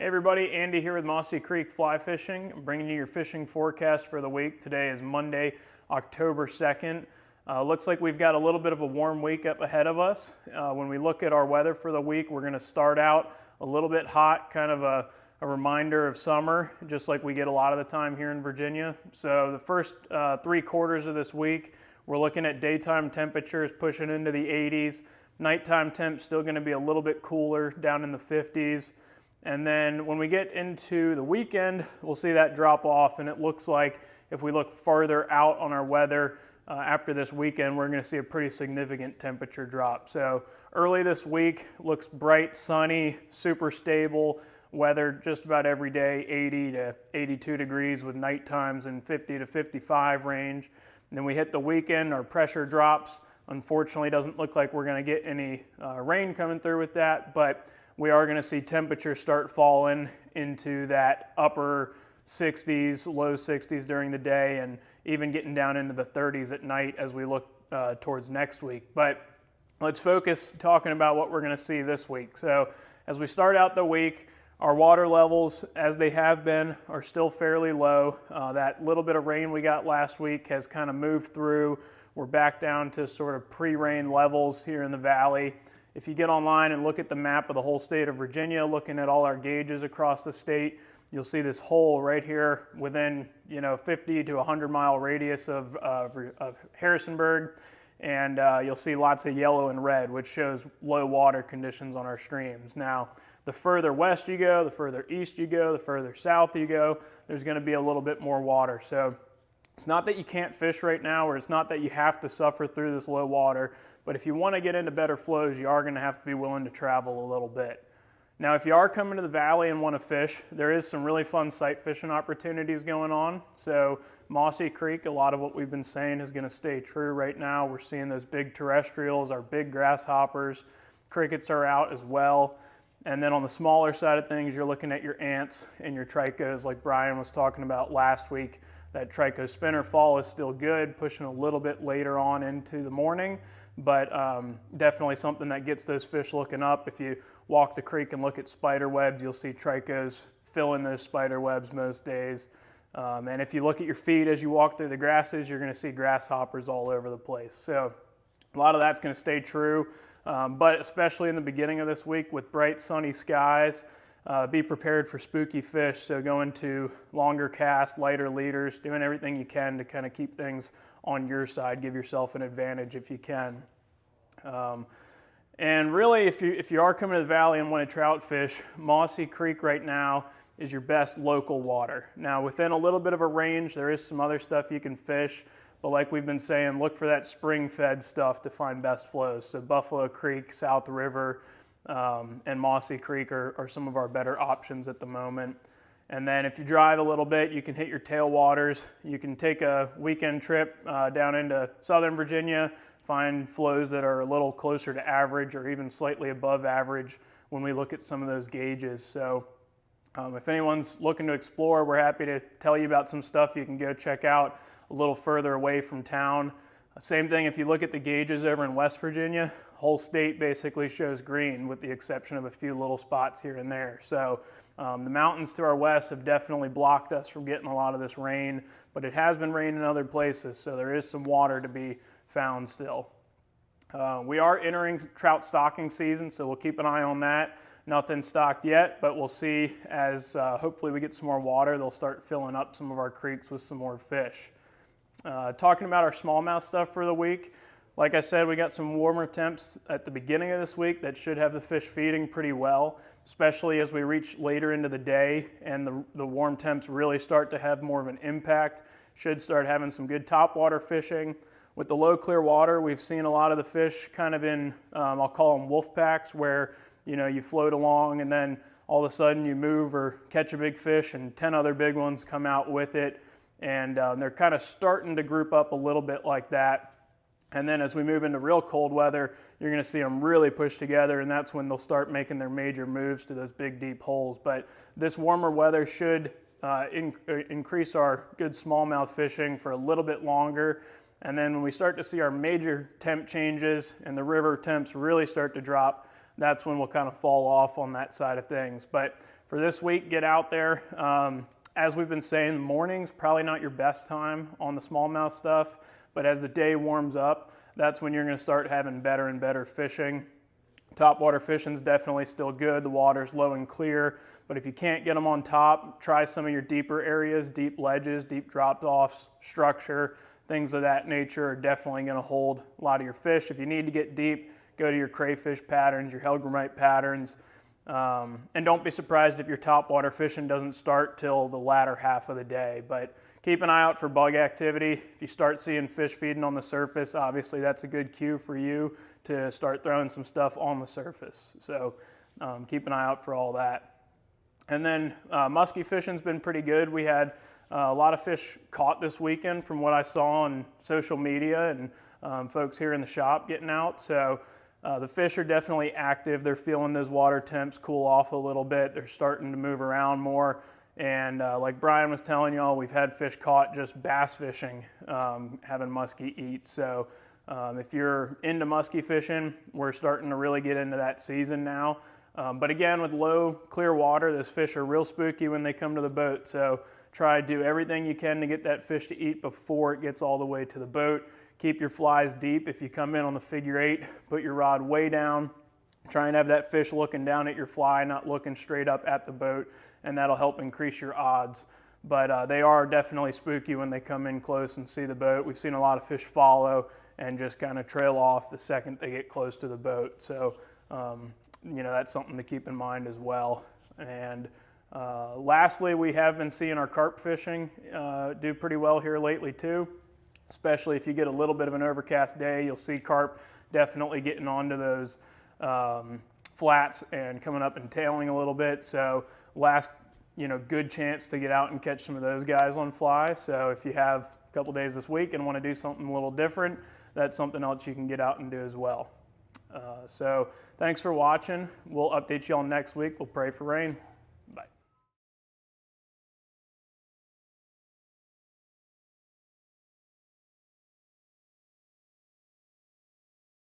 Hey everybody, Andy here with Mossy Creek Fly Fishing. I'm bringing you your fishing forecast for the week. Today is Monday, October 2nd. Looks like we've got a little bit of a warm week up ahead of us. When we look at our weather for the week, we're going to start out a little bit hot, kind of a reminder of summer, just like we get a lot of the time here in Virginia. So the first 3 quarters of this week, we're looking at daytime temperatures pushing into the 80s. Nighttime temps still going to be a little bit cooler, down in the 50s. And then when we get into the weekend, we'll see that drop off, and it looks like if we look farther out on our weather after this weekend, we're going to see a pretty significant temperature drop. So early this week looks bright, sunny, super stable weather just about every day, 80 to 82 degrees with night times in 50 to 55 range. And then we hit the weekend, our pressure drops. Unfortunately, doesn't look like we're going to get any rain coming through with that, but we are going to see temperatures start falling into that upper 60s, low 60s during the day, and even getting down into the 30s at night as we look towards next week. But let's focus talking about what we're going to see this week. So as we start out the week, our water levels, as they have been, are still fairly low. That little bit of rain we got last week has kind of moved through. We're back down to sort of pre-rain levels here in the valley. If you get online and look at the map of the whole state of Virginia, looking at all our gauges across the state, you'll see this hole right here within 50 to 100 mile radius of Harrisonburg, and you'll see lots of yellow and red, which shows low water conditions on our streams. Now, the further west you go, the further east you go, the further south you go, there's going to be a little bit more water. So it's not that you can't fish right now, or it's not that you have to suffer through this low water, but if you want to get into better flows, you are going to have to be willing to travel a little bit. Now, if you are coming to the valley and want to fish, there is some really fun sight fishing opportunities going on. So Mossy Creek, a lot of what we've been saying is going to stay true right now. We're seeing those big terrestrials, our big grasshoppers, crickets are out as well. And then on the smaller side of things, you're looking at your ants and your Tricos like Brian was talking about last week. That Trico spinner fall is still good, pushing a little bit later on into the morning, but definitely something that gets those fish looking up. If you walk the creek and look at spider webs, you'll see Tricos filling those spider webs most days. And if you look at your feet as you walk through the grasses, you're going to see grasshoppers all over the place. So a lot of that's going to stay true, but especially in the beginning of this week with bright sunny skies, be prepared for spooky fish. So going to longer casts, lighter leaders, doing everything you can to kind of keep things on your side, give yourself an advantage if you can. And really, if you are coming to the valley and want to trout fish, Mossy Creek right now is your best local water. Now within a little bit of a range, there is some other stuff you can fish, but like we've been saying, look for that spring-fed stuff to find best flows. So Buffalo Creek, South River, and Mossy Creek are some of our better options at the moment. And then if you drive a little bit, you can hit your tailwaters. You can take a weekend trip down into Southern Virginia, find flows that are a little closer to average or even slightly above average when we look at some of those gauges. So if anyone's looking to explore, we're happy to tell you about some stuff you can go check out a little further away from town. Same thing if you look at the gauges over in West Virginia, whole state basically shows green with the exception of a few little spots here and there. So the mountains to our west have definitely blocked us from getting a lot of this rain, but it has been raining in other places, so there is some water to be found still. We are entering trout stocking season, so we'll keep an eye on that. Nothing stocked yet, but we'll see as hopefully we get some more water, they'll start filling up some of our creeks with some more fish. Talking about our smallmouth stuff for the week, like I said, we got some warmer temps at the beginning of this week that should have the fish feeding pretty well, especially as we reach later into the day and the warm temps really start to have more of an impact. Should start having some good topwater fishing. With the low clear water, we've seen a lot of the fish kind of in, I'll call them wolf packs, where you float along and then all of a sudden you move or catch a big fish and 10 other big ones come out with it. And they're kind of starting to group up a little bit like that. And then as we move into real cold weather, you're going to see them really push together, and that's when they'll start making their major moves to those big deep holes. But this warmer weather should increase our good smallmouth fishing for a little bit longer. And then when we start to see our major temp changes and the river temps really start to drop, that's when we'll kind of fall off on that side of things. But for this week, get out there. As we've been saying, the morning's probably not your best time on the smallmouth stuff, but as the day warms up, that's when you're going to start having better and better fishing. Topwater fishing is definitely still good. The water's low and clear, but if you can't get them on top, try some of your deeper areas, deep ledges, deep drop-offs, structure, things of that nature are definitely going to hold a lot of your fish. If you need to get deep, go to your crayfish patterns, your hellgrammite patterns, and don't be surprised if your topwater fishing doesn't start till the latter half of the day. But keep an eye out for bug activity. If you start seeing fish feeding on the surface, obviously that's a good cue for you to start throwing some stuff on the surface. So keep an eye out for all that. And then musky fishing's been pretty good. We had a lot of fish caught this weekend from what I saw on social media and folks here in the shop getting out. So the fish are definitely active. They're feeling those water temps cool off a little bit. They're starting to move around more. And like Brian was telling y'all, we've had fish caught just bass fishing, having musky eat. So if you're into musky fishing, we're starting to really get into that season now. But again, with low, clear water, those fish are real spooky when they come to the boat. So try to do everything you can to get that fish to eat before it gets all the way to the boat. Keep your flies deep. If you come in on the figure 8, put your rod way down. Try and have that fish looking down at your fly, not looking straight up at the boat, and that'll help increase your odds. But they are definitely spooky when they come in close and see the boat. We've seen a lot of fish follow and just kind of trail off the second they get close to the boat. So, you know, that's something to keep in mind as well. And lastly, we have been seeing our carp fishing do pretty well here lately too. Especially if you get a little bit of an overcast day, you'll see carp definitely getting onto those flats and coming up and tailing a little bit. So last, good chance to get out and catch some of those guys on fly. So if you have a couple days this week and want to do something a little different, that's something else you can get out and do as well. So thanks for watching. We'll update you all next week. We'll pray for rain.